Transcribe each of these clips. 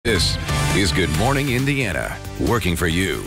This is Good Morning Indiana, working for you.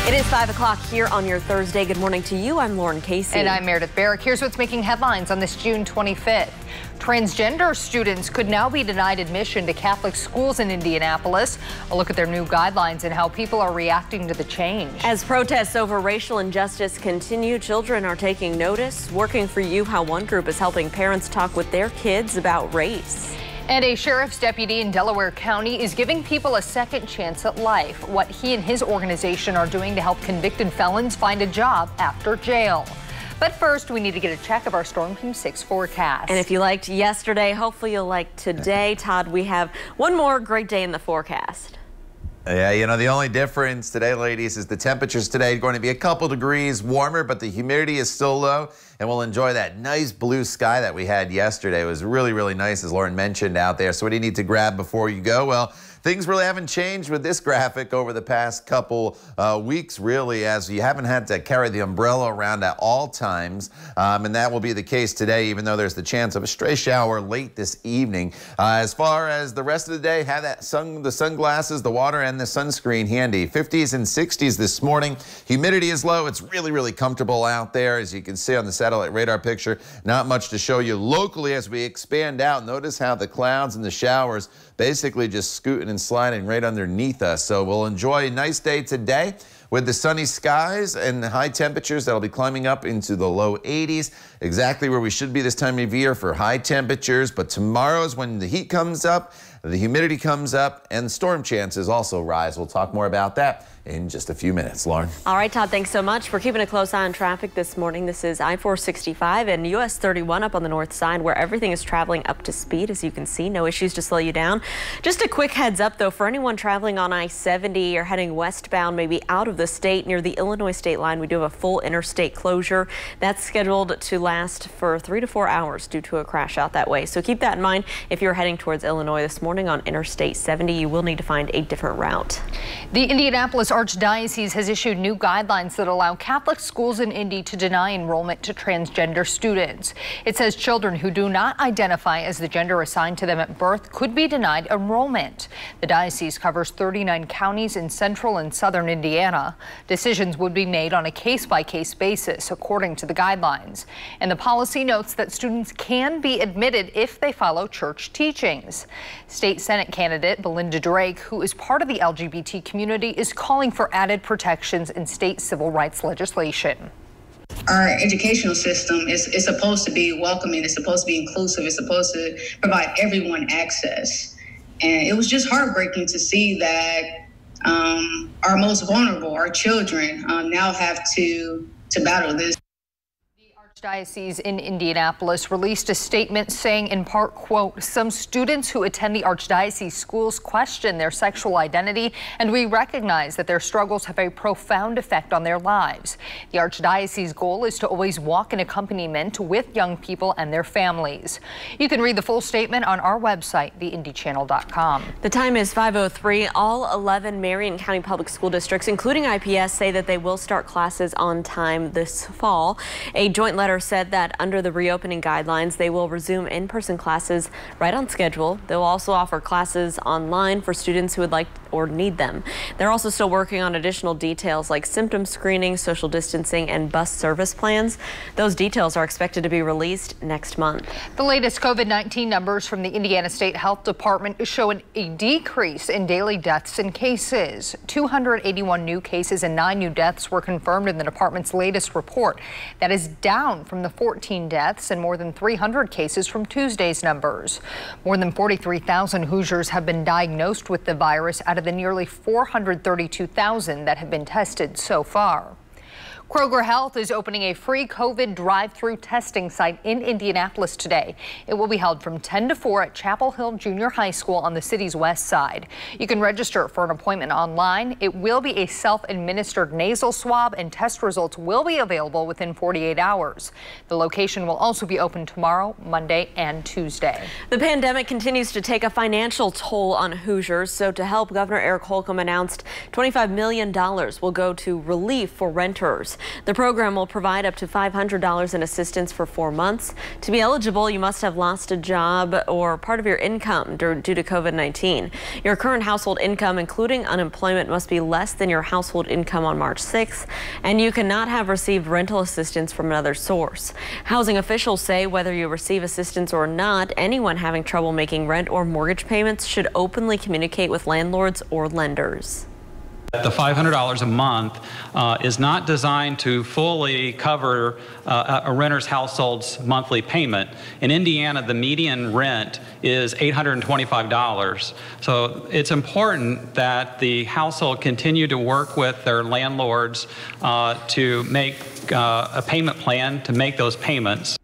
It is 5 o'clock here on your Thursday. Good morning to you. I'm Lauren Casey. And I'm Meredith Barrick. Here's what's making headlines on this June 25th. Transgender students could now be denied admission to Catholic schools in Indianapolis. A look at their new guidelines and how people are reacting to the change. As protests over racial injustice continue, children are taking notice. Working for you, how one group is helping parents talk with their kids about race. And a sheriff's deputy in Delaware County is giving people a second chance at life. What he and his organization are doing to help convicted felons find a job after jail. But first, we need to get a check of our Storm Team 6 forecast. And if you liked yesterday, hopefully you'll like today. Todd, we have one more great day in the forecast. Yeah, you know, the only difference today, ladies, is the temperatures today are going to be a couple degrees warmer, but the humidity is still low, and we'll enjoy that nice blue sky that we had yesterday. It was really, really nice, as Lauren mentioned out there. So what do you need to grab before you go? Well, things really haven't changed with this graphic over the past couple weeks, really, as you haven't had to carry the umbrella around at all times. And that will be the case today, even though there's the chance of a stray shower late this evening. As far as the rest of the day, have that the sunglasses, the water, and the sunscreen handy. 50s and 60s this morning. Humidity is low. It's really, really comfortable out there. As you can see on the satellite radar picture, not much to show you locally as we expand out. Notice how the clouds and the showers basically just scooting and sliding right underneath us. So we'll enjoy a nice day today with the sunny skies and the high temperatures that'll be climbing up into the low 80s, exactly where we should be this time of year for high temperatures. But tomorrow is when the heat comes up, the humidity comes up, and storm chances also rise. We'll talk more about that in just a few minutes. Lauren. All right, Todd, thanks so much. We're keeping a close eye on traffic this morning. This is I-465 and US 31 up on the north side, where everything is traveling up to speed. As you can see, no issues to slow you down. Just a quick heads up, though, for anyone traveling on I-70 or heading westbound, maybe out of the state near the Illinois state line, we do have a full interstate closure. That's scheduled to last for 3 to 4 hours due to a crash out that way. So keep that in mind if you're heading towards Illinois this morning on Interstate 70. You will need to find a different route. The Indianapolis Archdiocese has issued new guidelines that allow Catholic schools in Indy to deny enrollment to transgender students. It says children who do not identify as the gender assigned to them at birth could be denied enrollment. The diocese covers 39 counties in central and southern Indiana. Decisions would be made on a case-by-case basis, according to the guidelines. And the policy notes that students can be admitted if they follow church teachings. State Senate candidate Belinda Drake, who is part of the LGBT community, is calling for added protections in state civil rights legislation. Our educational system is supposed to be welcoming, it's supposed to be inclusive, it's supposed to provide everyone access. And it was just heartbreaking to see that our most vulnerable, our children, now have to battle this. Archdiocese in Indianapolis released a statement saying, in part, quote, "Some students who attend the Archdiocese schools question their sexual identity, and we recognize that their struggles have a profound effect on their lives. The Archdiocese goal is to always walk in accompaniment with young people and their families." You can read the full statement on our website, theindychannel.com. The time is 5:03. All 11 Marion County Public School districts, including IPS, say that they will start classes on time this fall. A joint letter said that under the reopening guidelines, they will resume in-person classes right on schedule. They'll also offer classes online for students who would like or need them. They're also still working on additional details like symptom screening, social distancing, and bus service plans. Those details are expected to be released next month. The latest COVID-19 numbers from the Indiana State Health Department show a decrease in daily deaths and cases. 281 new cases and 9 new deaths were confirmed in the department's latest report. That is down from the 14 deaths and more than 300 cases from Tuesday's numbers. More than 43,000 Hoosiers have been diagnosed with the virus out of the nearly 432,000 that have been tested so far. Kroger Health is opening a free COVID drive-through testing site in Indianapolis today. It will be held from 10 to 4 at Chapel Hill Junior High School on the city's west side. You can register for an appointment online. It will be a self-administered nasal swab, and test results will be available within 48 hours. The location will also be open tomorrow, Monday, and Tuesday. The pandemic continues to take a financial toll on Hoosiers, so to help, Governor Eric Holcomb announced $25 million will go to relief for renters. landlords. The program will provide up to $500 in assistance for 4 months. To be eligible, you must have lost a job or part of your income due to COVID-19. Your current household income, including unemployment, must be less than your household income on March 6th, and you cannot have received rental assistance from another source. Housing officials say whether you receive assistance or not, anyone having trouble making rent or mortgage payments should openly communicate with landlords or lenders. The $500 a month is not designed to fully cover a renter's household's monthly payment. In Indiana, the median rent is $825. So it's important that the household continue to work with their landlords to make a payment plan to make those payments.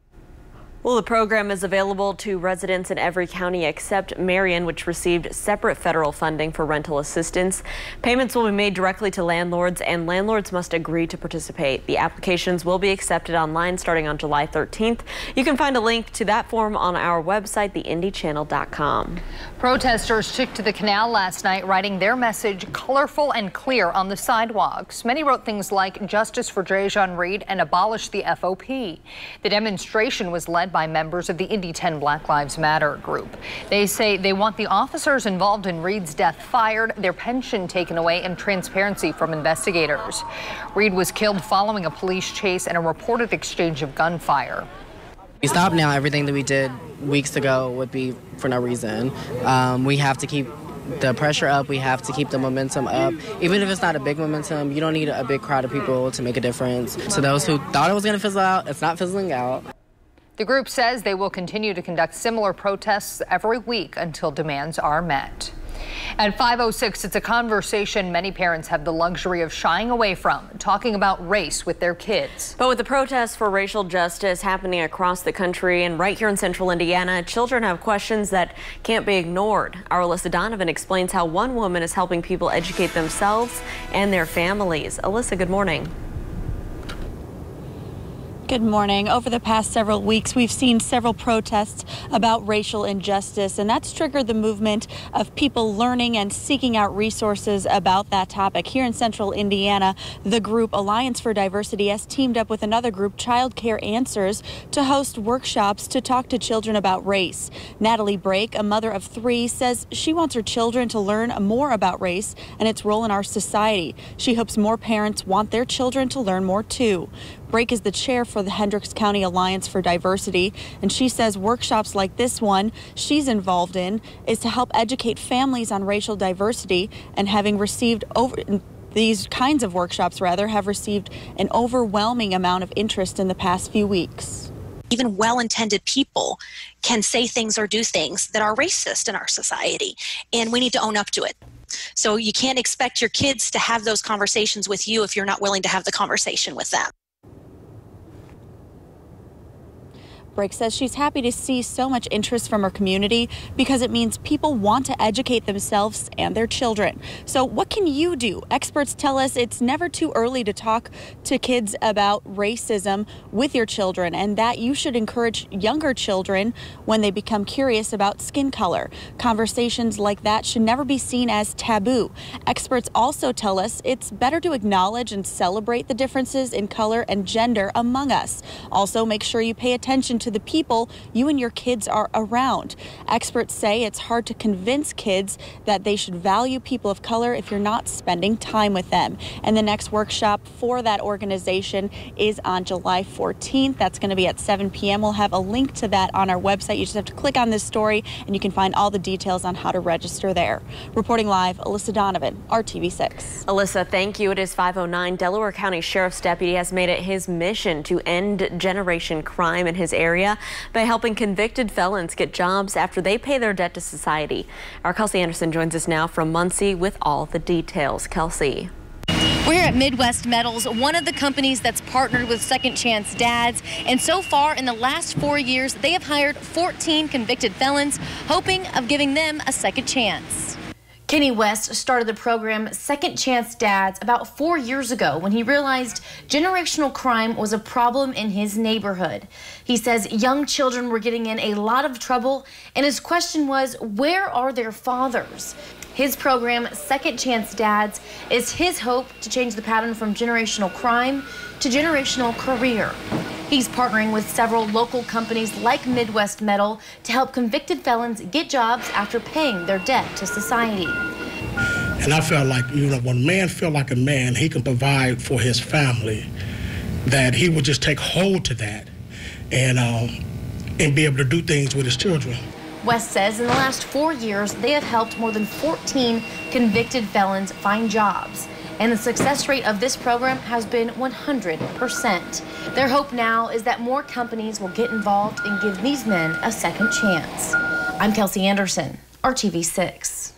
Well, the program is available to residents in every county except Marion, which received separate federal funding for rental assistance. Payments will be made directly to landlords, and landlords must agree to participate. The applications will be accepted online starting on July 13th. You can find a link to that form on our website, theindychannel.com. Protesters took to the canal last night, writing their message colorful and clear on the sidewalks. Many wrote things like "Justice for Drejon Reed" and "Abolish the FOP." The demonstration was led by members of the Indy 10 Black Lives Matter group. They say they want the officers involved in Reed's death fired, their pension taken away, and transparency from investigators. Reed was killed following a police chase and a reported exchange of gunfire. We stop now. Everything that we did weeks ago would be for no reason. We have to keep the pressure up. We have to keep the momentum up. Even if it's not a big momentum, you don't need a big crowd of people to make a difference. To those who thought it was going to fizzle out, it's not fizzling out. The group says they will continue to conduct similar protests every week until demands are met. At 5:06, it's a conversation many parents have the luxury of shying away from, talking about race with their kids. But with the protests for racial justice happening across the country and right here in central Indiana, children have questions that can't be ignored. Our Alyssa Donovan explains how one woman is helping people educate themselves and their families. Alyssa, good morning. Good morning. Over the past several weeks, we've seen several protests about racial injustice, and that's triggered the movement of people learning and seeking out resources about that topic. Here in central Indiana, the group Alliance for Diversity has teamed up with another group, Child Care Answers, to host workshops to talk to children about race. Natalie Brake, a mother of 3, says she wants her children to learn more about race and its role in our society. She hopes more parents want their children to learn more too. Brake is the chair for the Hendricks County Alliance for Diversity, and she says workshops like this one she's involved in is to help educate families on racial diversity, and having received these kinds of workshops have received an overwhelming amount of interest in the past few weeks. Even well-intended people can say things or do things that are racist in our society, and we need to own up to it. So you can't expect your kids to have those conversations with you if you're not willing to have the conversation with them. Brake says she's happy to see so much interest from her community because it means people want to educate themselves and their children. So what can you do? Experts tell us it's never too early to talk to kids about racism with your children, and that you should encourage younger children when they become curious about skin color. Conversations like that should never be seen as taboo. Experts also tell us it's better to acknowledge and celebrate the differences in color and gender among us. Also, make sure you pay attention to the people you and your kids are around. Experts say it's hard to convince kids that they should value people of color if you're not spending time with them. And the next workshop for that organization is on July 14th. That's going to be at 7 p.m. We'll have a link to that on our website. You just have to click on this story and you can find all the details on how to register there. Reporting live, Alyssa Donovan, RTV6. Alyssa, thank you. It is 5:09. Delaware County Sheriff's deputy has made it his mission to end generation crime in his area by helping convicted felons get jobs after they pay their debt to society. Our Kelsey Anderson joins us now from Muncie with all the details. Kelsey. We're here at Midwest Metals, one of the companies that's partnered with Second Chance Dads, and so far in the last 4 years they have hired 14 convicted felons, hoping of giving them a second chance. Kenny West started the program Second Chance Dads about 4 years ago when he realized generational crime was a problem in his neighborhood. He says young children were getting in a lot of trouble, and his question was, where are their fathers? His program, Second Chance Dads, is his hope to change the pattern from generational crime to generational career. He's partnering with several local companies like Midwest Metal to help convicted felons get jobs after paying their debt to society. And I felt like, when a man feels like a man, he can provide for his family, that he would just take hold to that and be able to do things with his children. West says in the last 4 years, they have helped more than 14 convicted felons find jobs. And the success rate of this program has been 100%. Their hope now is that more companies will get involved and give these men a second chance. I'm Kelsey Anderson, RTV6.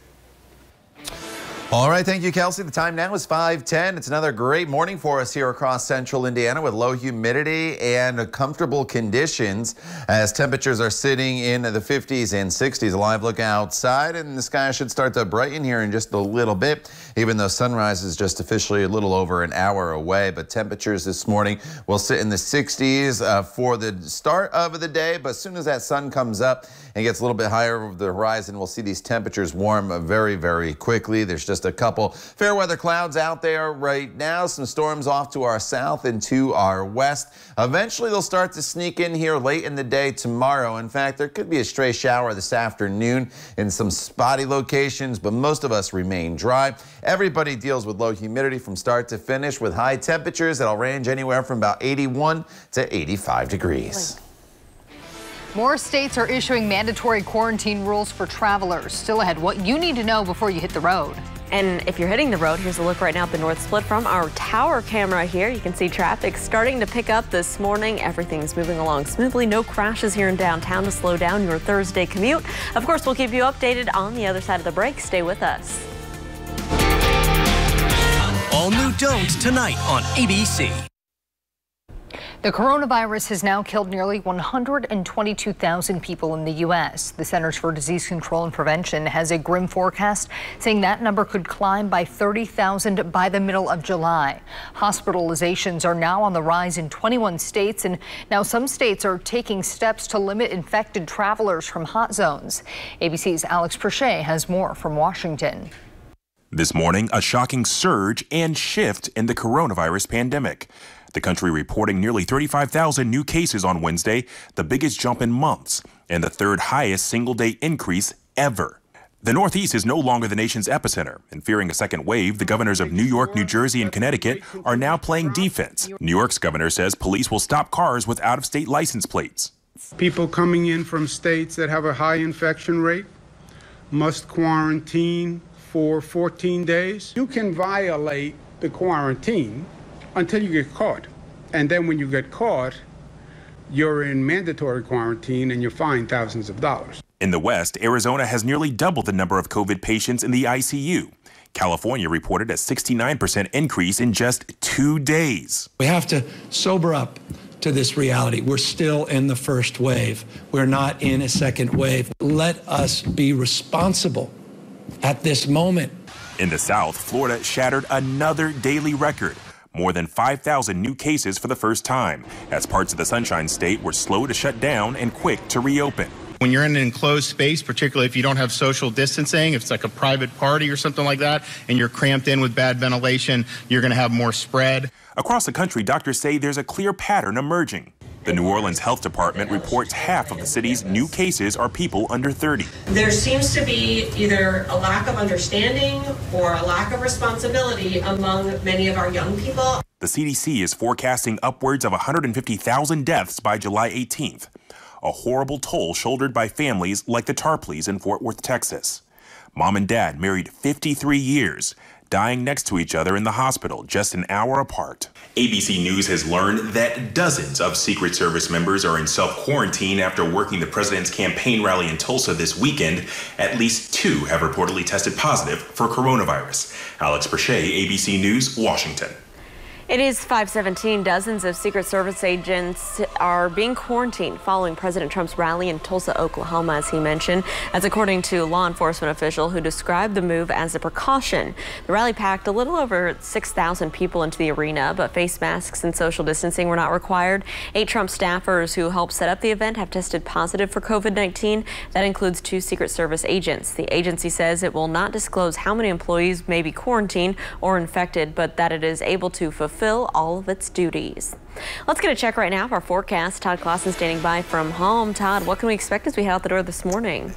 All right, thank you, Kelsey. The time now is 5:10. It's another great morning for us here across central Indiana with low humidity and comfortable conditions as temperatures are sitting in the 50s and 60s. A live look outside, and the sky should start to brighten here in just a little bit, even though sunrise is just officially a little over an hour away. But temperatures this morning will sit in the 60s for the start of the day. But as soon as that sun comes up and gets a little bit higher over the horizon, we'll see these temperatures warm very, very quickly. There's just a couple fair weather clouds out there right now. Some storms off to our south and to our west. Eventually, they'll start to sneak in here late in the day tomorrow. In fact, there could be a stray shower this afternoon in some spotty locations, but most of us remain dry. Everybody deals with low humidity from start to finish with high temperatures that'll range anywhere from about 81 to 85 degrees. More states are issuing mandatory quarantine rules for travelers. Still ahead, what you need to know before you hit the road. And if you're hitting the road, here's a look right now at the North Split from our tower camera here. You can see traffic starting to pick up this morning. Everything's moving along smoothly. No crashes here in downtown to slow down your Thursday commute. Of course, we'll keep you updated on the other side of the break. Stay with us. All new Don't tonight on ABC. The coronavirus has now killed nearly 122,000 people in the U.S. The Centers for Disease Control and Prevention has a grim forecast saying that number could climb by 30,000 by the middle of July. Hospitalizations are now on the rise in 21 states, and now some states are taking steps to limit infected travelers from hot zones. ABC's Alex Perche has more from Washington. This morning, a shocking surge and shift in the coronavirus pandemic. The country reporting nearly 35,000 new cases on Wednesday, the biggest jump in months, and the third highest single-day increase ever. The Northeast is no longer the nation's epicenter, and fearing a second wave, the governors of New York, New Jersey, and Connecticut are now playing defense. New York's governor says police will stop cars with out-of-state license plates. People coming in from states that have a high infection rate must quarantine for 14 days. You can violate the quarantine until you get caught. And then when you get caught, you're in mandatory quarantine and you're fined thousands of dollars. In the West, Arizona has nearly doubled the number of COVID patients in the ICU. California reported a 69% increase in just 2 days. We have to sober up to this reality. We're still in the first wave. We're not in a second wave. Let us be responsible at this moment. In the South, Florida shattered another daily record. More than 5,000 new cases for the first time, as parts of the Sunshine State were slow to shut down and quick to reopen. When you're in an enclosed space, particularly if you don't have social distancing, if it's like a private party or something like that, and you're cramped in with bad ventilation, you're going to have more spread. Across the country, doctors say there's a clear pattern emerging. The New Orleans Health Department reports half of the city's new cases are people under 30. There seems to be either a lack of understanding or a lack of responsibility among many of our young people. The CDC is forecasting upwards of 150,000 deaths by July 18th, a horrible toll shouldered by families like the Tarpleys in Fort Worth, Texas. Mom and dad married 53 years, dying next to each other in the hospital just an hour apart. ABC News has learned that dozens of Secret Service members are in self-quarantine after working the president's campaign rally in Tulsa this weekend. At least 2 have reportedly tested positive for coronavirus. Alex Perche, ABC News, Washington. It is 5:17. Dozens of Secret Service agents are being quarantined following President Trump's rally in Tulsa, Oklahoma, as he mentioned. That's according to a law enforcement official who described the move as a precaution. The rally packed a little over 6,000 people into the arena, but face masks and social distancing were not required. 8 Trump staffers who helped set up the event have tested positive for COVID-19. That includes 2 Secret Service agents. The agency says it will not disclose how many employees may be quarantined or infected, but that it is able to fulfill all of its duties. Let's get a check right now of our forecast. Todd Clausen standing by from home. Todd, what can we expect as we head out the door this morning?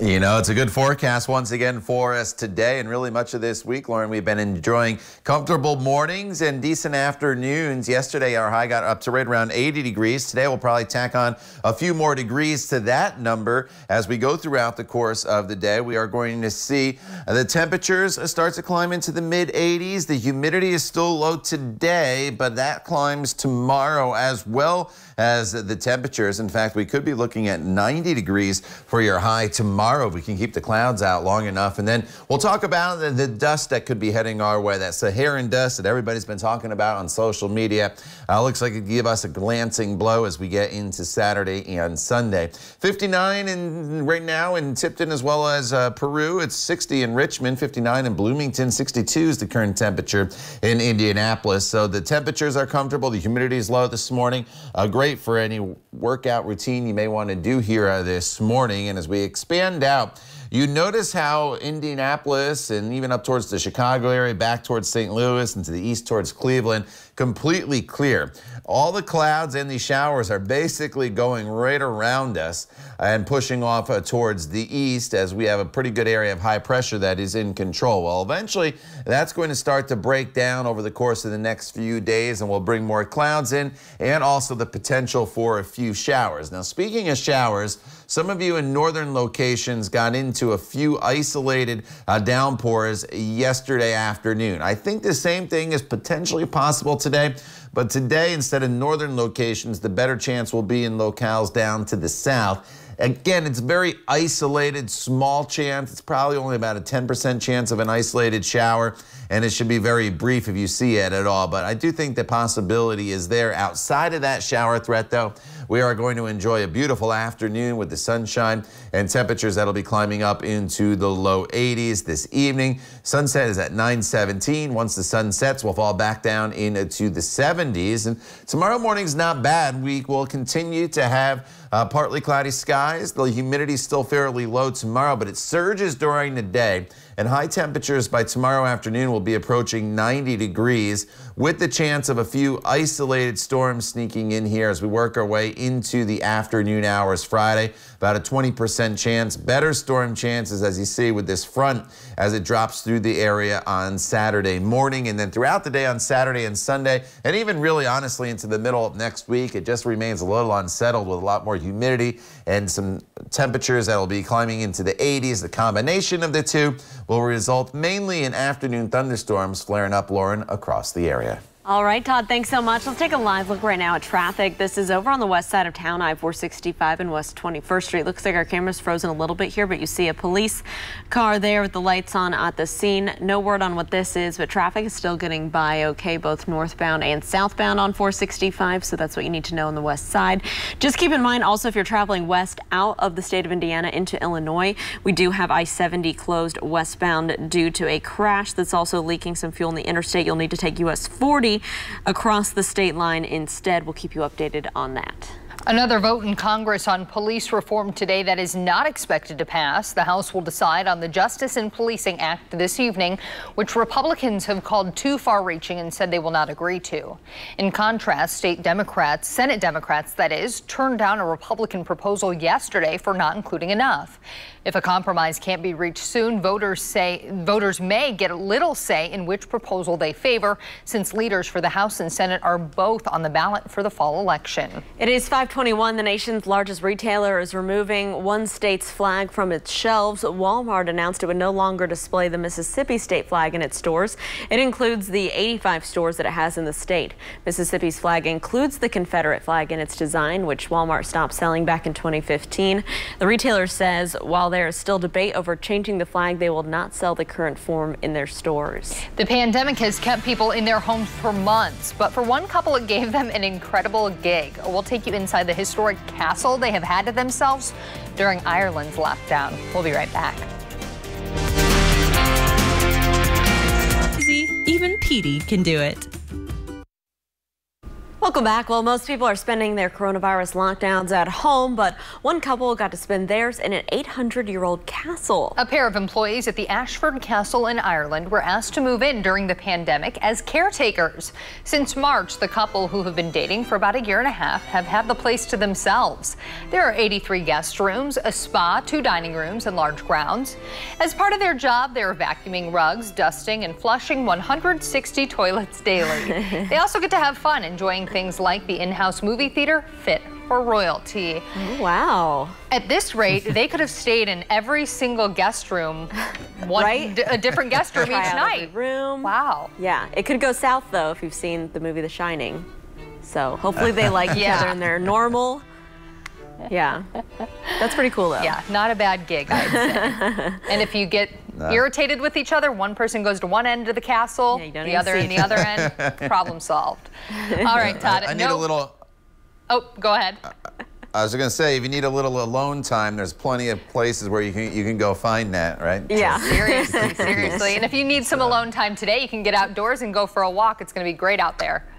You know, it's a good forecast once again for us today and really much of this week, Lauren. We've been enjoying comfortable mornings and decent afternoons. Yesterday, our high got up to right around 80 degrees. Today, we'll probably tack on a few more degrees to that number as we go throughout the course of the day. We are going to see the temperatures start to climb into the mid-80s. The humidity is still low today, but that climbs tomorrow as well as the temperatures. In fact, we could be looking at 90 degrees for your high tomorrow if we can keep the clouds out long enough. And then we'll talk about the dust that could be heading our way, that Saharan dust that everybody's been talking about on social media. Looks like it could give us a glancing blow as we get into Saturday and Sunday. 59 right now in Tipton as well as Peru. It's 60 in Richmond, 59 in Bloomington, 62 is the current temperature in Indianapolis. So the temperatures are comfortable. The humidity is low this morning. Great for any workout routine you may want to do here this morning. And as we expand out, you notice how Indianapolis and even up towards the Chicago area, back towards St. Louis and to the east towards Cleveland, completely clear. All the clouds and the showers are basically going right around us and pushing off towards the east as we have a pretty good area of high pressure that is in control. Well, eventually that's going to start to break down over the course of the next few days, and we'll bring more clouds in and also the potential for a few showers. Now, speaking of showers, some of you in northern locations got into a few isolated downpours yesterday afternoon. I think the same thing is potentially possible today, but today, instead of northern locations, the better chance will be in locales down to the south. Again, it's very isolated, small chance. It's probably only about a 10% chance of an isolated shower, and it should be very brief if you see it at all. But I do think the possibility is there. Outside of that shower threat, though, we are going to enjoy a beautiful afternoon with the sunshine and temperatures that'll be climbing up into the low 80s this evening. Sunset is at 9:17. Once the sun sets, we'll fall back down into the 70s. And tomorrow morning's not bad. We will continue to have partly cloudy skies. The humidity is still fairly low tomorrow, but it surges during the day. And high temperatures by tomorrow afternoon will be approaching 90 degrees with the chance of a few isolated storms sneaking in here as we work our way into the afternoon hours Friday. About a 20% chance. Better storm chances, as you see, with this front as it drops through the area on Saturday morning. And then throughout the day on Saturday and Sunday, and even really honestly into the middle of next week, it just remains a little unsettled with a lot more humidity and some temperatures that will be climbing into the 80s. The combination of the two will result mainly in afternoon thunderstorms flaring up, Lauren, across the area. All right, Todd, thanks so much. Let's take a live look right now at traffic. This is over on the west side of town, I-465 and West 21st Street. Looks like our camera's frozen a little bit here, but you see a police car there with the lights on at the scene. No word on what this is, but traffic is still getting by okay, both northbound and southbound on 465, so that's what you need to know on the west side. Just keep in mind also, if you're traveling west out of the state of Indiana into Illinois, we do have I-70 closed westbound due to a crash that's also leaking some fuel in the interstate. You'll need to take US 40 across the state line instead. We'll keep you updated on that. Another vote in Congress on police reform today that is not expected to pass. The House will decide on the Justice and Policing Act this evening, which Republicans have called too far-reaching and said they will not agree to. In contrast, Senate Democrats, that is, turned down a Republican proposal yesterday for not including enough. If a compromise can't be reached soon, voters may get a little say in which proposal they favor, since leaders for the House and Senate are both on the ballot for the fall election. It is 5:21. The nation's largest retailer is removing one state's flag from its shelves. Walmart announced it would no longer display the Mississippi state flag in its stores. It includes the 85 stores that it has in the state. Mississippi's flag includes the Confederate flag in its design, which Walmart stopped selling back in 2015. The retailer says while there is still debate over changing the flag, they will not sell the current form in their stores. The pandemic has kept people in their homes for months, but for one couple, it gave them an incredible gig. We'll take you inside the historic castle they have had to themselves during Ireland's lockdown. We'll be right back. Even Petey can do it. Welcome back. Well, most people are spending their coronavirus lockdowns at home, but one couple got to spend theirs in an 800-year-old castle. A pair of employees at the Ashford Castle in Ireland were asked to move in during the pandemic as caretakers. Since March, the couple, who have been dating for about a year and a half, have had the place to themselves. There are 83 guest rooms, a spa, 2 dining rooms, and large grounds. As part of their job, they are vacuuming rugs, dusting, and flushing 160 toilets daily. They also get to have fun enjoying things like the in-house movie theater fit for royalty. Oh, wow. At this rate, they could have stayed in every single guest room, a different guest room each night. Room. Wow. Yeah, it could go south, though, if you've seen the movie The Shining. So hopefully they like each other and they're normal. Yeah, that's pretty cool, though. Yeah, not a bad gig, I'd say. And if you get irritated with each other, one person goes to one end of the castle, the other in the other end, problem solved. All right, Todd. I need a little... Oh, go ahead. I was going to say, if you need a little alone time, there's plenty of places where you can go find that, right? Yeah, seriously. And if you need some alone time today, you can get outdoors and go for a walk. It's going to be great out there.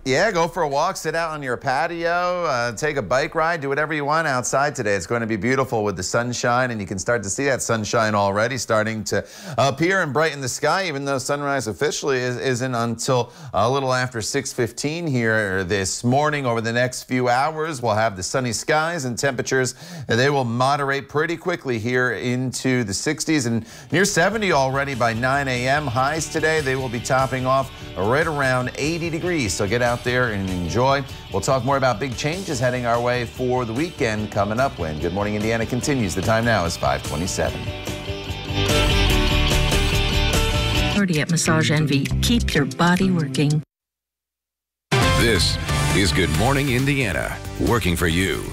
Yeah, go for a walk, sit out on your patio, take a bike ride, do whatever you want outside today. It's going to be beautiful with the sunshine, and you can start to see that sunshine already starting to appear and brighten the sky, even though sunrise officially isn't until a little after 6:15 here this morning. Over the next few hours, we'll have the sunny skies and temperatures. They will moderate pretty quickly here into the 60s and near 70 already by 9 a.m. Highs today, they will be topping off right around 80 degrees. So get out there and enjoy. We'll talk more about big changes heading our way for the weekend coming up when Good Morning Indiana continues. The time now is 5:27. At Massage Envy, keep your body working. This is Good Morning Indiana, working for you.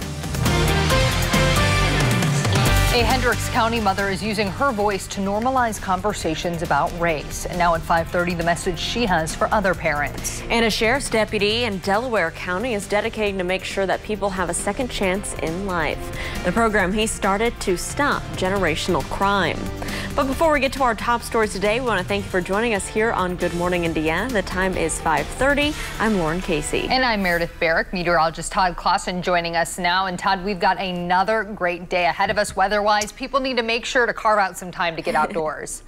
A Hendricks County mother is using her voice to normalize conversations about race. And now at 5:30, the message she has for other parents. And a sheriff's deputy in Delaware County is dedicating to make sure that people have a second chance in life. The program he started to stop generational crime. But before we get to our top stories today, we want to thank you for joining us here on Good Morning Indiana. The time is 5:30. I'm Lauren Casey. And I'm Meredith Barrick. Meteorologist Todd Clausen joining us now. And Todd, we've got another great day ahead of us weather-wise. People need to make sure to carve out some time to get outdoors.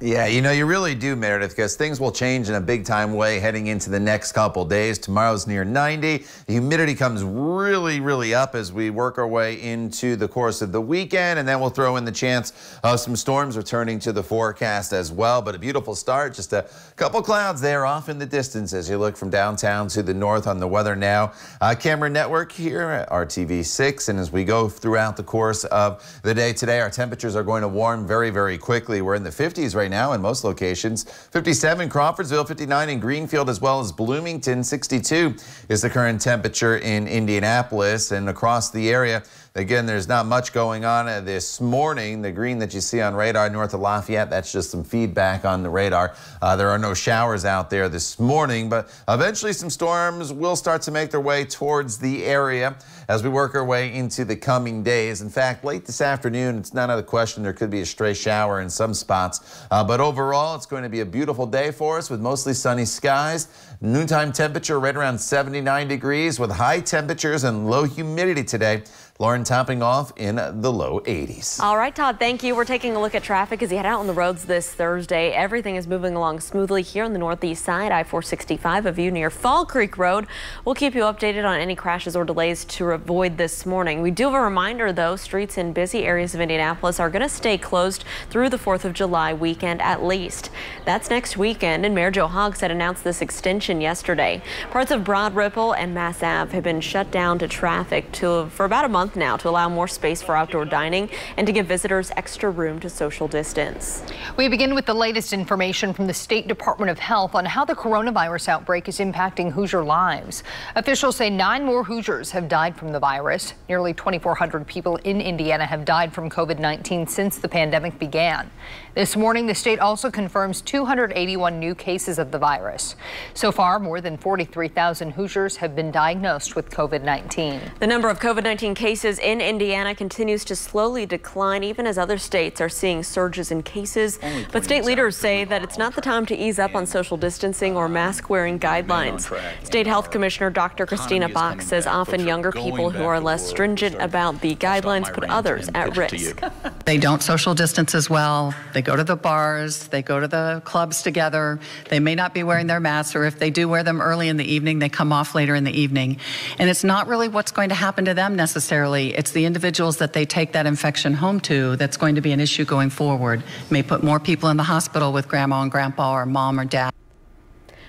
Yeah, you know, you really do, Meredith, because things will change in a big-time way heading into the next couple days. Tomorrow's near 90. The humidity comes really up as we work our way into the course of the weekend, and then we'll throw in the chance of some storms returning to the forecast as well. But a beautiful start, just a couple clouds there off in the distance as you look from downtown to the north on the Weather Now camera network here at RTV6. And as we go throughout the course of the day today, our temperatures are going to warm very quickly. We're in the 50s right now in most locations. 57 Crawfordsville, 59 in Greenfield, as well as Bloomington. 62 is the current temperature in Indianapolis and across the area. Again, there's not much going on this morning. The green that you see on radar north of Lafayette, that's just some feedback on the radar. There are no showers out there this morning, but eventually some storms will start to make their way towards the area as we work our way into the coming days. In fact, late this afternoon, it's not out of the question there could be a stray shower in some spots. But overall, it's going to be a beautiful day for us with mostly sunny skies. Noontime temperature right around 79 degrees with high temperatures and low humidity today. Lauren, topping off in the low 80s. All right, Todd, thank you. We're taking a look at traffic as you head out on the roads this Thursday. Everything is moving along smoothly here on the northeast side. I-465, a view near Fall Creek Road. We'll keep you updated on any crashes or delays to avoid this morning. We do have a reminder, though, streets in busy areas of Indianapolis are going to stay closed through the 4th of July weekend at least. That's next weekend, and Mayor Joe Hoggs had announced this extension yesterday. Parts of Broad Ripple and Mass Ave have been shut down to traffic for about a month month now to allow more space for outdoor dining and to give visitors extra room to social distance. We begin with the latest information from the State Department of Health on how the coronavirus outbreak is impacting Hoosier lives. Officials say 9 more Hoosiers have died from the virus. Nearly 2,400 people in Indiana have died from COVID-19 since the pandemic began. This morning, the state also confirms 281 new cases of the virus. So far, more than 43,000 Hoosiers have been diagnosed with COVID-19. The number of COVID-19 cases in Indiana continues to slowly decline, even as other states are seeing surges in cases. But state leaders say that it's not the time to ease up on social distancing or mask-wearing guidelines. State Health Commissioner Dr. Christina Bach says often younger people who are less stringent about the guidelines put others at risk. They don't social distance as well. They go to the bars, they go to the clubs together. They may not be wearing their masks, or if they do wear them early in the evening, they come off later in the evening. And it's not really what's going to happen to them necessarily. It's the individuals that they take that infection home to that's going to be an issue going forward. It may put more people in the hospital with grandma and grandpa or mom or dad.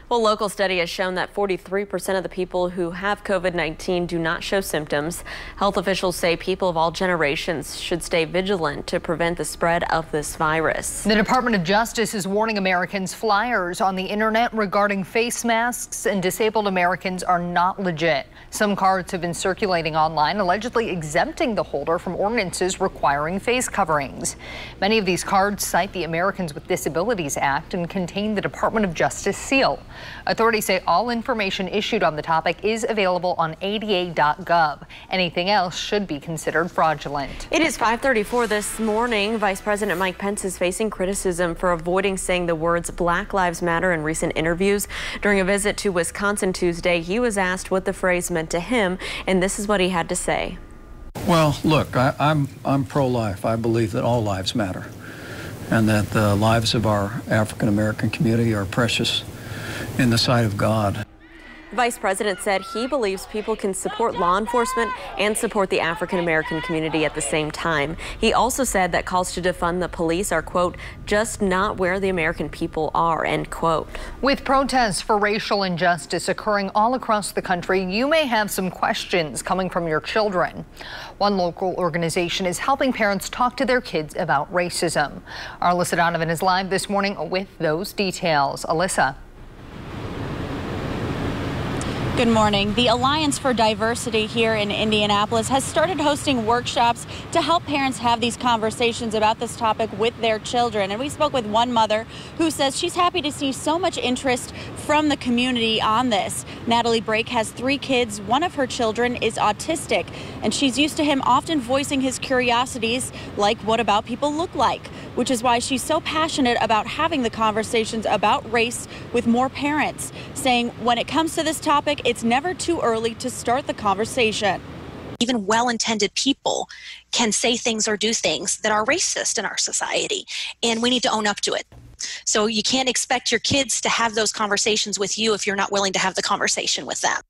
Well, a local study has shown that 43% of the people who have COVID-19 do not show symptoms. Health officials say people of all generations should stay vigilant to prevent the spread of this virus. The Department of Justice is warning Americans flyers on the internet regarding face masks and disabled Americans are not legit. Some cards have been circulating online, allegedly exempting the holder from ordinances requiring face coverings. Many of these cards cite the Americans with Disabilities Act and contain the Department of Justice seal. Authorities say all information issued on the topic is available on ada.gov. Anything else should be considered fraudulent. It is 5:34 this morning. Vice President Mike Pence is facing criticism for avoiding saying the words Black Lives Matter in recent interviews. During a visit to Wisconsin Tuesday, he was asked what the phrase meant to him, and this is what he had to say. Well, look, I'm pro-life. I believe that all lives matter, and that the lives of our African American community are precious in the sight of God. The Vice President said he believes people can support law enforcement and support the African American community at the same time. He also said that calls to defund the police are, quote, just not where the American people are, end quote. With protests for racial injustice occurring all across the country, you may have some questions coming from your children. One local organization is helping parents talk to their kids about racism. Our Alyssa Donovan is live this morning with those details. Alyssa. Good morning. The Alliance for Diversity here in Indianapolis has started hosting workshops to help parents have these conversations about this topic with their children. And we spoke with one mother who says she's happy to see so much interest from the community on this. Natalie Brake has 3 kids. One of her children is autistic, and she's used to him often voicing his curiosities, like what about people look like, which is why she's so passionate about having the conversations about race with more parents, saying when it comes to this topic, it's never too early to start the conversation. Even well-intended people can say things or do things that are racist in our society, and we need to own up to it. So you can't expect your kids to have those conversations with you if you're not willing to have the conversation with them.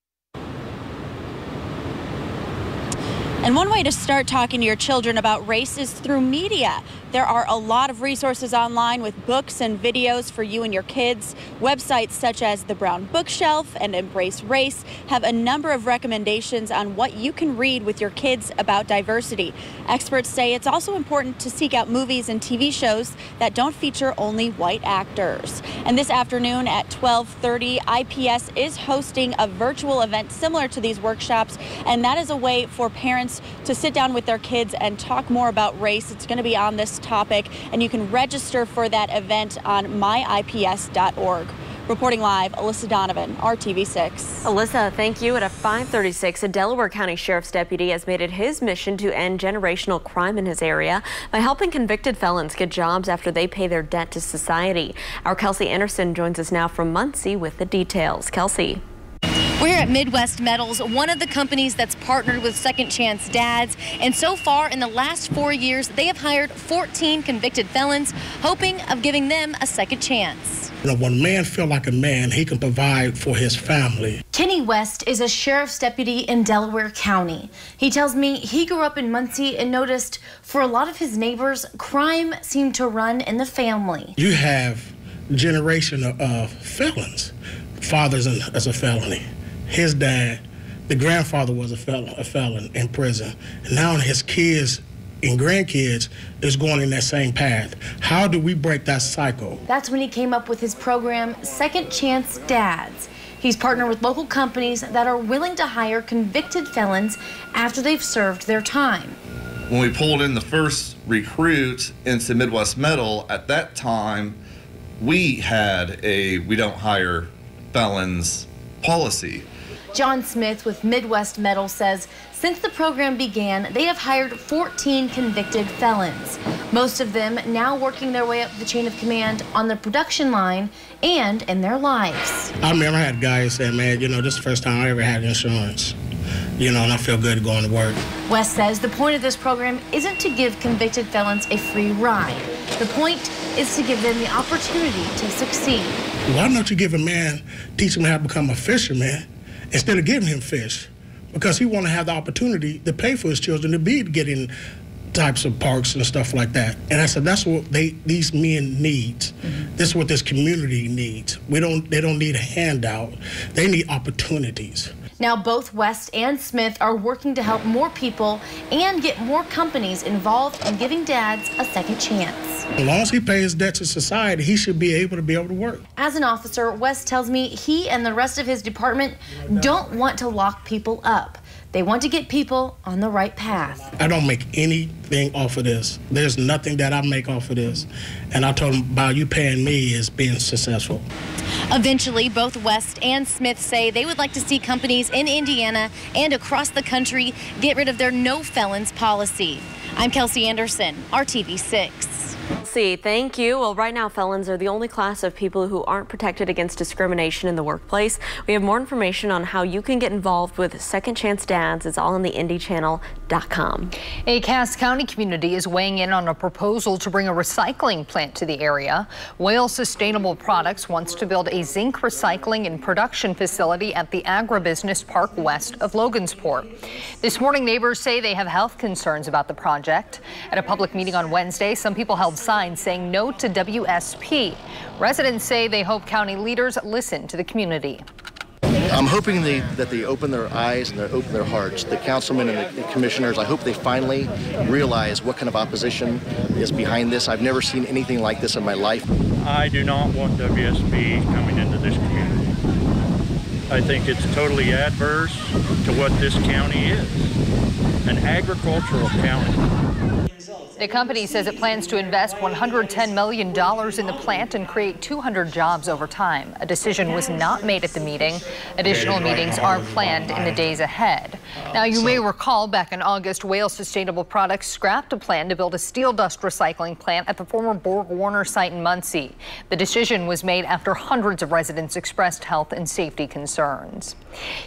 And one way to start talking to your children about race is through media. There are a lot of resources online with books and videos for you and your kids. Websites such as the Brown Bookshelf and Embrace Race have a number of recommendations on what you can read with your kids about diversity. Experts say it's also important to seek out movies and TV shows that don't feature only white actors. And this afternoon at 12:30, IPS is hosting a virtual event similar to these workshops, and that is a way for parents to sit down with their kids and talk more about race. It's going to be on this topic, and you can register for that event on myips.org. Reporting live, Alyssa Donovan, RTV6. Alyssa, thank you. At a 5:36, a Delaware County Sheriff's deputy has made it his mission to end generational crime in his area by helping convicted felons get jobs after they pay their debt to society. Our Kelsey Anderson joins us now from Muncie with the details. Kelsey. We're at Midwest Metals, one of the companies that's partnered with Second Chance Dads, and so far in the last 4 years, they have hired 14 convicted felons, hoping of giving them a second chance. When a man feels like a man, he can provide for his family. Kenny West is a sheriff's deputy in Delaware County. He tells me he grew up in Muncie and noticed for a lot of his neighbors, crime seemed to run in the family. You have a generation of felons. Father's as a felony. His dad The grandfather was a felon in prison. And now his kids and grandkids is going in that same path. How do we break that cycle? That's when he came up with his program, Second Chance Dads. He's partnered with local companies that are willing to hire convicted felons after they've served their time. When we pulled in the first recruit into Midwest Metal, at that time, we had a we don't hire felons policy. John Smith with Midwest Metal says since the program began, they have hired 14 convicted felons, most of them now working their way up the chain of command on the production line and in their lives. I remember I had guys say, man, you know, this is the first time I ever had insurance, you know, and I feel good going to work. West says the point of this program isn't to give convicted felons a free ride. The point is to give them the opportunity to succeed. Why don't you give a man, teach him how to become a fisherman instead of giving him fish? Because he want to have the opportunity to pay for his children to be getting types of parks and stuff like that. And I said, that's what these men need. This is what this community needs. They don't need a handout. They need opportunities. Now both West and Smith are working to help more people and get more companies involved in giving dads a second chance. As long as he pays debt to society, he should be able to work. As an officer, West tells me he and the rest of his department don't want to lock people up. They want to get people on the right path. I don't make anything off of this. There's nothing that I make off of this. And I told him, by you paying me is being successful. Eventually, both West and Smith say they would like to see companies in Indiana and across the country get rid of their no felons policy. I'm Kelsey Anderson, RTV6. Thank you. Well, right now, felons are the only class of people who aren't protected against discrimination in the workplace. We have more information on how you can get involved with Second Chance Dads. It's all on the IndyChannel.com. A Cass County community is weighing in on a proposal to bring a recycling plant to the area. Wales Sustainable Products wants to build a zinc recycling and production facility at the Agribusiness Park west of Logansport. This morning, neighbors say they have health concerns about the project. At a public meeting on Wednesday, some people held signs saying no to WSP. Residents say they hope county leaders listen to the community. I'm hoping that they open their eyes and they open their hearts. The councilmen and the commissioners, I hope they finally realize what kind of opposition is behind this. I've never seen anything like this in my life. I do not want WSP coming into this community. I think it's totally adverse to what this county is, an agricultural county. The company says it plans to invest $110 million in the plant and create 200 jobs over time. A decision was not made at the meeting. Additional meetings are planned in the days ahead. Now, you may recall back in August, Wales Sustainable Products scrapped a plan to build a steel dust recycling plant at the former Borg Warner site in Muncie. The decision was made after hundreds of residents expressed health and safety concerns.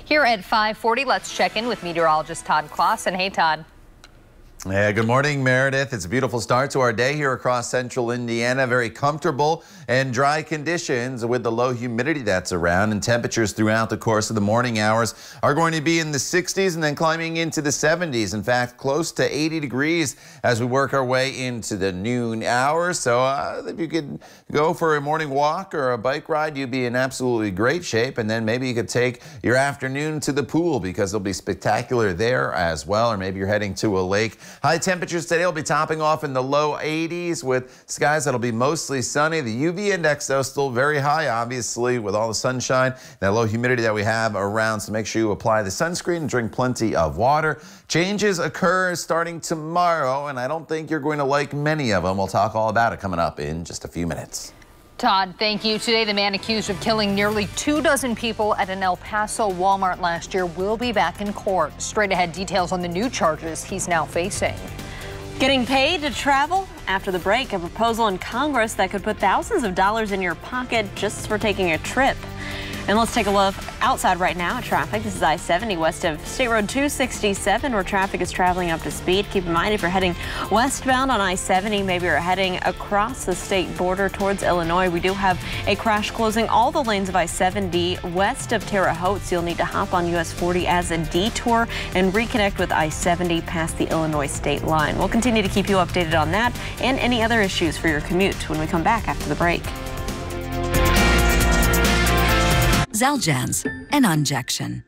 Here at 5:40, let's check in with meteorologist Todd Kloss. And hey, Todd. Yeah, good morning, Meredith. It's a beautiful start to our day here across central Indiana. Very comfortable and dry conditions with the low humidity that's around, and temperatures throughout the course of the morning hours are going to be in the 60s and then climbing into the 70s. In fact, close to 80 degrees as we work our way into the noon hours. So if you could go for a morning walk or a bike ride, you'd be in absolutely great shape. And then maybe you could take your afternoon to the pool because it'll be spectacular there as well. Or maybe you're heading to a lake. High temperatures today will be topping off in the low 80s with skies that'll be mostly sunny. The UV index, though, still very high, obviously, with all the sunshine, that low humidity that we have around. So make sure you apply the sunscreen and drink plenty of water. Changes occur starting tomorrow, and I don't think you're going to like many of them. We'll talk all about it coming up in just a few minutes. Todd, thank you. Today, the man accused of killing nearly 24 people at an El Paso Walmart last year will be back in court. Straight ahead, details on the new charges he's now facing. Getting paid to travel? After the break, a proposal in Congress that could put thousands of dollars in your pocket just for taking a trip. And let's take a look outside right now at traffic. This is I-70 west of State Road 267 where traffic is traveling up to speed. Keep in mind if you're heading westbound on I-70, maybe you're heading across the state border towards Illinois. We do have a crash closing all the lanes of I-70 west of Terre Haute. So you'll need to hop on US 40 as a detour and reconnect with I-70 past the Illinois state line. We'll continue to keep you updated on that and any other issues for your commute when we come back after the break. Xeljanz, an injection.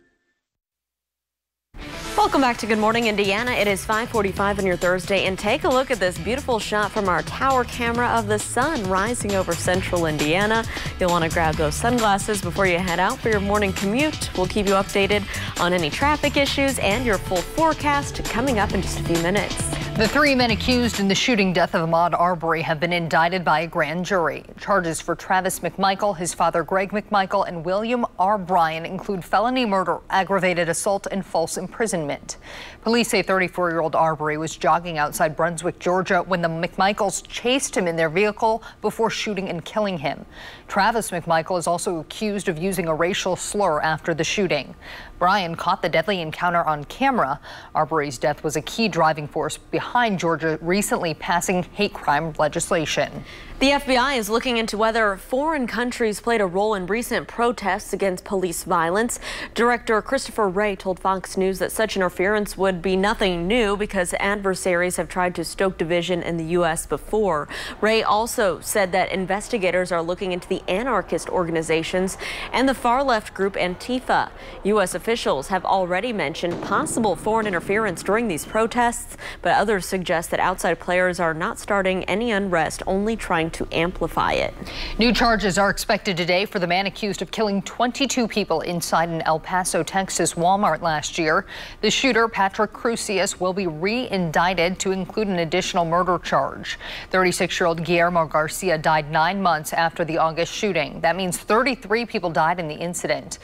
Welcome back to Good Morning Indiana. It is 5:45 on your Thursday, and take a look at this beautiful shot from our tower camera of the sun rising over central Indiana. You'll want to grab those sunglasses before you head out for your morning commute. We'll keep you updated on any traffic issues and your full forecast coming up in just a few minutes. The 3 men accused in the shooting death of Ahmaud Arbery have been indicted by a grand jury. Charges for Travis McMichael, his father Greg McMichael, and William R. Bryan include felony murder, aggravated assault, and false imprisonment. Police say 34-year-old Arbery was jogging outside Brunswick, Georgia, when the McMichaels chased him in their vehicle before shooting and killing him. Travis McMichael is also accused of using a racial slur after the shooting. Bryan caught the deadly encounter on camera. Arbery's death was a key driving force behind Georgia recently passing hate crime legislation. The FBI is looking into whether foreign countries played a role in recent protests against police violence. Director Christopher Wray told Fox News that such interference would be nothing new because adversaries have tried to stoke division in the U.S. before. Wray also said that investigators are looking into the anarchist organizations and the far-left group Antifa. U.S. officials have already mentioned possible foreign interference during these protests, but others suggest that outside players are not starting any unrest, only trying to amplify it. New charges are expected today for the man accused of killing 22 people inside an El Paso, Texas Walmart last year. The shooter, Patrick Crucius, will be re-indicted to include an additional murder charge. 36-year-old Guillermo Garcia died 9 months after the August shooting. That means 33 people died in the incident.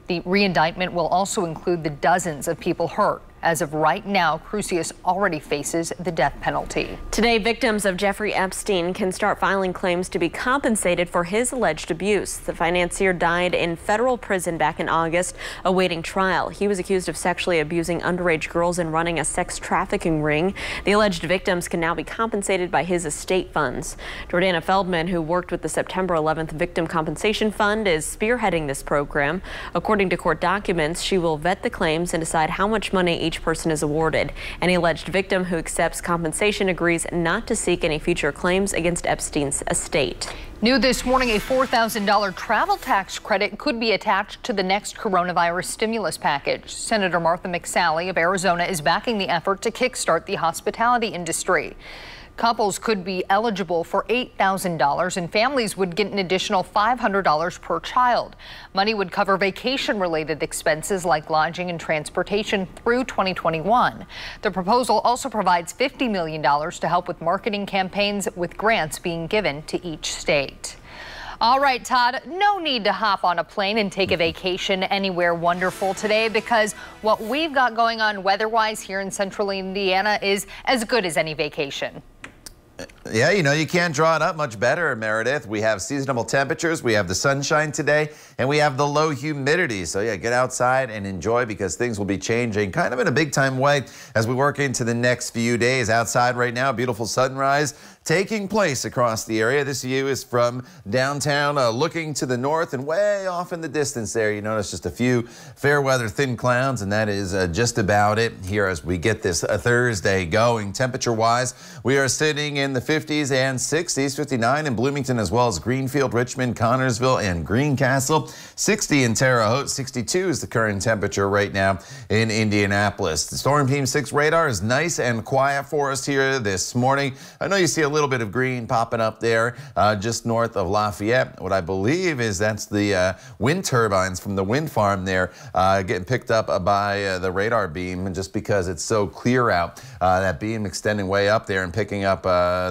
The re-indictment will also include the dozens of people hurt. As of right now, Crucius already faces the death penalty. Today, victims of Jeffrey Epstein can start filing claims to be compensated for his alleged abuse. The financier died in federal prison back in August, awaiting trial. He was accused of sexually abusing underage girls and running a sex trafficking ring. The alleged victims can now be compensated by his estate funds. Jordana Feldman, who worked with the September 11th Victim Compensation Fund, is spearheading this program. According to court documents, she will vet the claims and decide how much money each person is awarded. Any alleged victim who accepts compensation agrees not to seek any future claims against Epstein's estate. New this morning, a $4,000 travel tax credit could be attached to the next coronavirus stimulus package. Senator Martha McSally of Arizona is backing the effort to kickstart the hospitality industry. Couples could be eligible for $8,000 and families would get an additional $500 per child. Money would cover vacation-related expenses like lodging and transportation through 2021. The proposal also provides $50 million to help with marketing campaigns, with grants being given to each state. All right, Todd, no need to hop on a plane and take a vacation anywhere wonderful today, because what we've got going on weather-wise here in central Indiana is as good as any vacation. Yeah, you know, you can't draw it up much better, Meredith. We have seasonable temperatures, we have the sunshine today, and we have the low humidity. So yeah, get outside and enjoy, because things will be changing kind of in a big time way as we work into the next few days. Outside right now, beautiful sunrise taking place across the area. This view is from downtown, looking to the north, and way off in the distance there, you notice just a few fair weather thin clouds, and that is just about it here as we get this Thursday going. Temperature wise, we are sitting in the 50s and 60s, 59 in Bloomington, as well as Greenfield, Richmond, Connorsville, and Greencastle. 60 in Terre Haute. 62 is the current temperature right now in Indianapolis. The Storm Team 6 radar is nice and quiet for us here this morning. I know you see a little bit of green popping up there just north of Lafayette. What I believe is that's the wind turbines from the wind farm there getting picked up by the radar beam, and just because it's so clear out, that beam extending way up there and picking up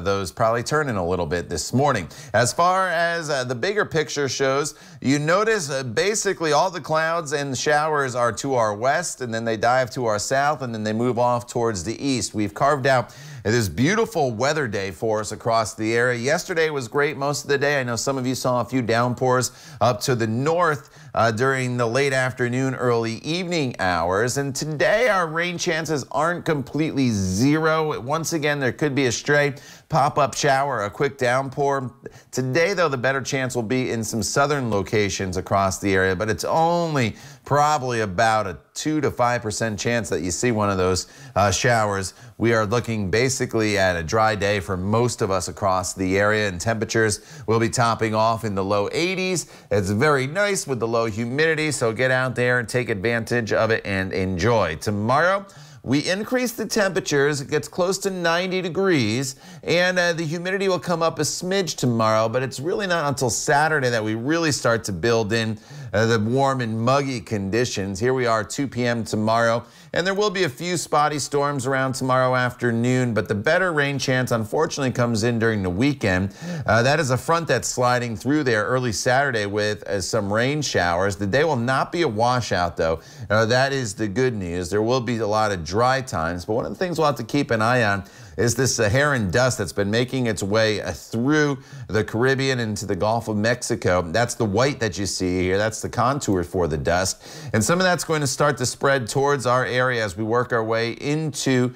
those probably turning a little bit this morning. As far as the bigger picture shows, you notice basically all the clouds and showers are to our west, and then they dive to our south, and then they move off towards the east. We've carved out this beautiful weather day for us across the area. Yesterday was great most of the day. I know some of you saw a few downpours up to the north during the late afternoon, early evening hours. And today our rain chances aren't completely zero. Once again, there could be a stray pop-up shower, a quick downpour. Today, though, the better chance will be in some southern locations across the area, but it's only probably about a 2 to 5% chance that you see one of those showers. We are looking basically at a dry day for most of us across the area, and temperatures will be topping off in the low 80s. It's very nice with the low low humidity, so get out there and take advantage of it and enjoy. Tomorrow, we increase the temperatures. It gets close to 90 degrees, and the humidity will come up a smidge tomorrow, but it's really not until Saturday that we really start to build in the warm and muggy conditions. Here we are, 2 p.m. tomorrow, and there will be a few spotty storms around tomorrow afternoon, but the better rain chance unfortunately comes in during the weekend. That is a front that's sliding through there early Saturday with some rain showers. The day will not be a washout, though. That is the good news. There will be a lot of dry times, but one of the things we'll have to keep an eye on is this Saharan dust that's been making its way through the Caribbean into the Gulf of Mexico. That's the white that you see here. That's the contour for the dust. And some of that's going to start to spread towards our area as we work our way into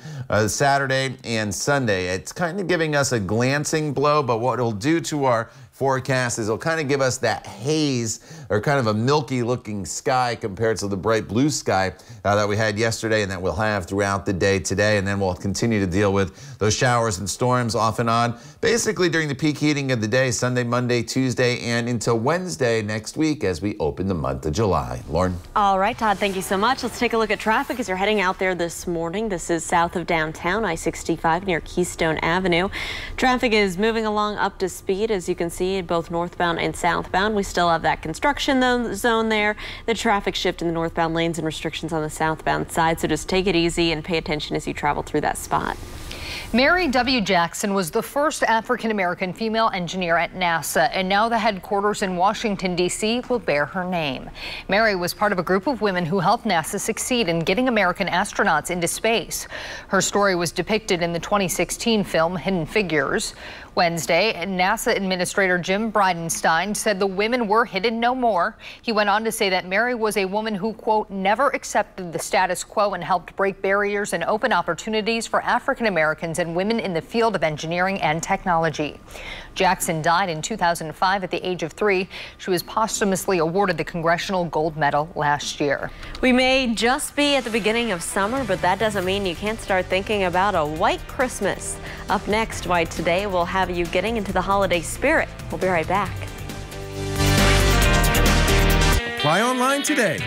Saturday and Sunday. It's kind of giving us a glancing blow, but what it'll do to our forecast is it'll kind of give us that haze or kind of a milky looking sky compared to the bright blue sky that we had yesterday and that we'll have throughout the day today. And then we'll continue to deal with those showers and storms off and on, basically during the peak heating of the day, Sunday, Monday, Tuesday, and until Wednesday next week as we open the month of July. Lauren? All right, Todd, thank you so much. Let's take a look at traffic as you're heading out there this morning. This is south of downtown, I-65 near Keystone Avenue. Traffic is moving along up to speed, as you can see, both northbound and southbound. We still have that construction zone there, the traffic shift in the northbound lanes and restrictions on the southbound side. So just take it easy and pay attention as you travel through that spot. Mary W. Jackson was the first African-American female engineer at NASA, and now the headquarters in Washington, D.C. will bear her name. Mary was part of a group of women who helped NASA succeed in getting American astronauts into space. Her story was depicted in the 2016 film Hidden Figures. Wednesday, NASA Administrator Jim Bridenstine said the women were hidden no more. He went on to say that Mary was a woman who, quote, never accepted the status quo and helped break barriers and open opportunities for African Americans and women in the field of engineering and technology. Jackson died in 2005 at the age of 3. She was posthumously awarded the Congressional Gold Medal last year. We may just be at the beginning of summer, but that doesn't mean you can't start thinking about a white Christmas. Up next, why today we'll have you getting into the holiday spirit. We'll be right back. Apply online today.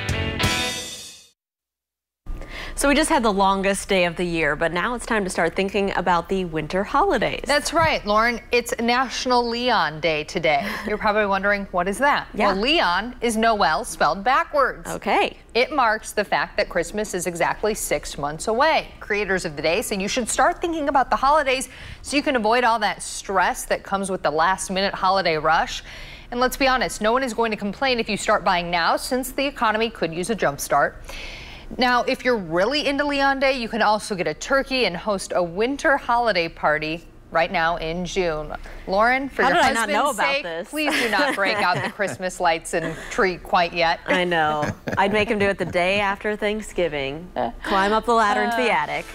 So we just had the longest day of the year, but now it's time to start thinking about the winter holidays. That's right, Lauren. It's National Leon Day today. You're probably wondering, what is that? Yeah. Well, Leon is Noel spelled backwards. Okay. It marks the fact that Christmas is exactly 6 months away. Creators of the day say you should start thinking about the holidays so you can avoid all that stress that comes with the last-minute holiday rush. And let's be honest, no one is going to complain if you start buying now, since the economy could use a jump start. Now, if you're really into Leon Day, you can also get a turkey and host a winter holiday party right now in June. Lauren, for your husband's sake, please do not break out the Christmas lights and tree quite yet. I know. I'd make him do it the day after Thanksgiving. Climb up the ladder into the attic.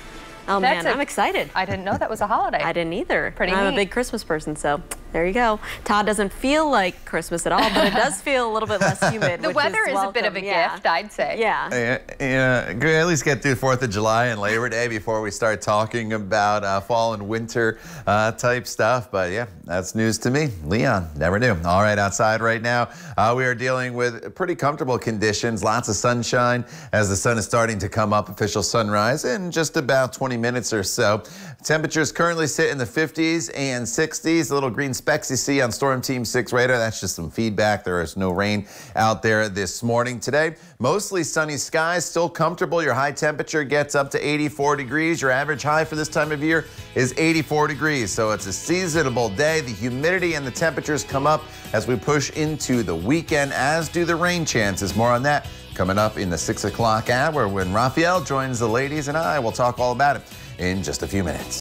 Oh man, I'm excited. I didn't know that was a holiday. I didn't either. Pretty I'm neat. a big Christmas person, so there you go. Todd doesn't feel like Christmas at all, but it does feel a little bit less humid. The weather is a bit of a gift, I'd say. Yeah. At least get through 4th of July and Labor Day before we start talking about fall and winter type stuff. But yeah, that's news to me. Leon, never knew. All right, outside right now, we are dealing with pretty comfortable conditions. Lots of sunshine as the sun is starting to come up. Official sunrise in just about 20 minutes or so. Temperatures currently sit in the 50s and 60s. The little green specks you see on Storm Team 6 radar, that's just some feedback. There is no rain out there this morning. Today, mostly sunny skies, still comfortable. Your high temperature gets up to 84 degrees. Your average high for this time of year is 84 degrees. So it's a seasonable day. The humidity and the temperatures come up as we push into the weekend, as do the rain chances. More on that coming up in the 6 o'clock hour when Raphael joins the ladies and I will talk all about it in just a few minutes.